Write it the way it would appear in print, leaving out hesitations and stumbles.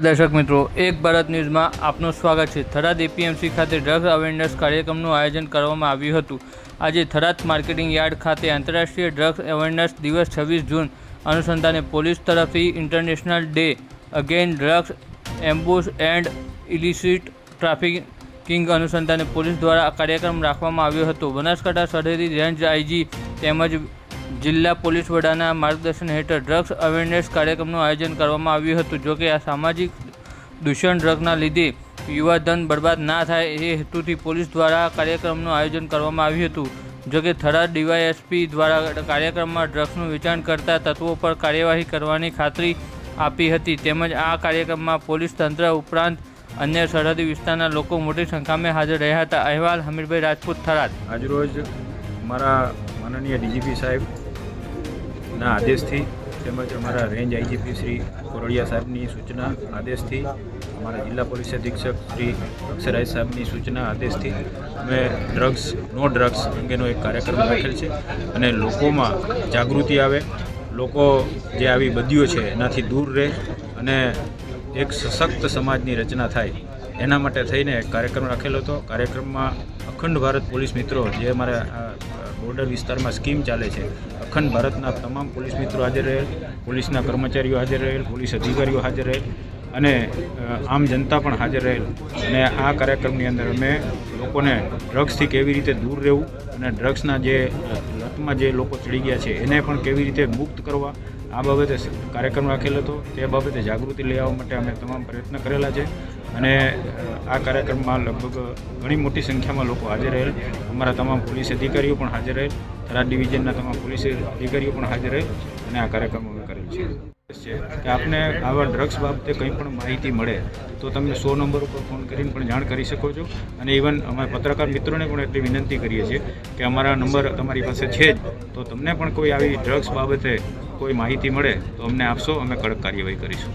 દર્શક મિત્રો, એક ભારત ન્યૂઝમાં આપનું સ્વાગત છે। થરાદ એપીએમસી ખાતે ડ્રગ્સ અવેરનેસ કાર્યક્રમનું આયોજન કરવામાં આવ્યું હતું। આજે થરાદ માર્કેટિંગ યાર્ડ ખાતે આંતરરાષ્ટ્રીય ડ્રગ્સ અવેરનેસ દિવસ 26 જૂન અનુસંધાને પોલીસ તરફથી international day against drugs abuse and illicit trafficking અનુસંધાને પોલીસ દ્વારા આ કાર્યક્રમ રાખવામાં આવ્યો હતો। બનાસકાંઠા સરહદી રેન્જ આઈજી તેમજ જિલ્લા પોલીસ વડાના માર્ગદર્શન હેઠળ ડ્રગ્સ અવેરનેસ કાર્યક્રમનું આયોજન કરવામાં આવ્યું હતું। જોકે આ સામાજિક દૂષણ ડ્રગના લીધે યુવાધન બરબાદ ના થાય એ હેતુથી પોલીસ દ્વારા આ કાર્યક્રમનું આયોજન કરવામાં આવ્યું હતું। જોકે થરાદ ડીવાયએસપી દ્વારા કાર્યક્રમમાં ડ્રગ્સનું વેચાણ કરતા તત્વો પર કાર્યવાહી કરવાની ખાતરી આપી હતી। તેમજ આ કાર્યક્રમમાં પોલીસ તંત્ર ઉપરાંત અન્ય સરહદી વિસ્તારના લોકો મોટી સંખ્યામાં હાજર રહ્યા હતા। અહેવાલ હમીરભાઈ રાજપૂત, થરાદ। આજરોજ અમારા માનનીય ડીજીપી સાહેબના આદેશથી તેમજ અમારા રેન્જ આઈજીપી શ્રી કોરડિયા સાહેબની સૂચના આદેશથી અમારા જિલ્લા પોલીસ અધિક્ષક શ્રી અક્ષરાજ સાહેબની સૂચના આદેશથી અમે નો ડ્રગ્સ અંગેનો એક કાર્યક્રમ રાખેલ છે અને લોકોમાં જાગૃતિ આવે, લોકો જે આવી બદીઓ છે એનાથી દૂર રહે અને એક સશક્ત સમાજની રચના થાય એના માટે થઈને એક કાર્યક્રમ રાખેલો હતો। કાર્યક્રમમાં અખંડ ભારત પોલીસ મિત્રો, જે અમારા બોર્ડર વિસ્તારમાં સ્કીમ ચાલે છે, અખંડ ભારતના તમામ પોલીસ મિત્રો હાજર રહેલ, પોલીસના કર્મચારીઓ હાજર રહેલ, પોલીસ અધિકારીઓ હાજર રહેલ અને આમ જનતા પણ હાજર રહેલ। અને આ કાર્યક્રમની અંદર અમે લોકોને ડ્રગ્સથી કેવી રીતે દૂર રહેવું અને ડ્રગ્સના જે લતમાં જે લોકો ચડી ગયા છે એને પણ કેવી રીતે મુક્ત કરવા, આ બાબતે કાર્યક્રમ રાખેલો હતો। તે બાબતે જાગૃતિ લઈ આવવા માટે અમે તમામ પ્રયત્ન કરેલા છે અને આ કાર્યક્રમમાં લગભગ ઘણી મોટી સંખ્યામાં લોકો હાજર રહેલ, અમારા તમામ પોલીસ અધિકારીઓ પણ હાજર રહેલ, થરાદ ડિવિઝનના તમામ પોલીસ અધિકારીઓ પણ હાજર રહેલ અને આ કાર્યક્રમ અમે કરેલ છે કે આપને આવા ડ્રગ્સ બાબતે કંઈ પણ માહિતી મળે તો તમે 100 નંબર ઉપર ફોન કરીને પણ જાણ કરી શકો છો। અને ઇવન અમે પત્રકાર મિત્રોને પણ એટલી વિનંતી કરીએ છીએ કે અમારા નંબર તમારી પાસે છે જ, તો તમને પણ કોઈ આવી ડ્રગ્સ બાબતે કોઈ માહિતી મળે તો અમને આપશો, અમે કડક કાર્યવાહી કરીશું।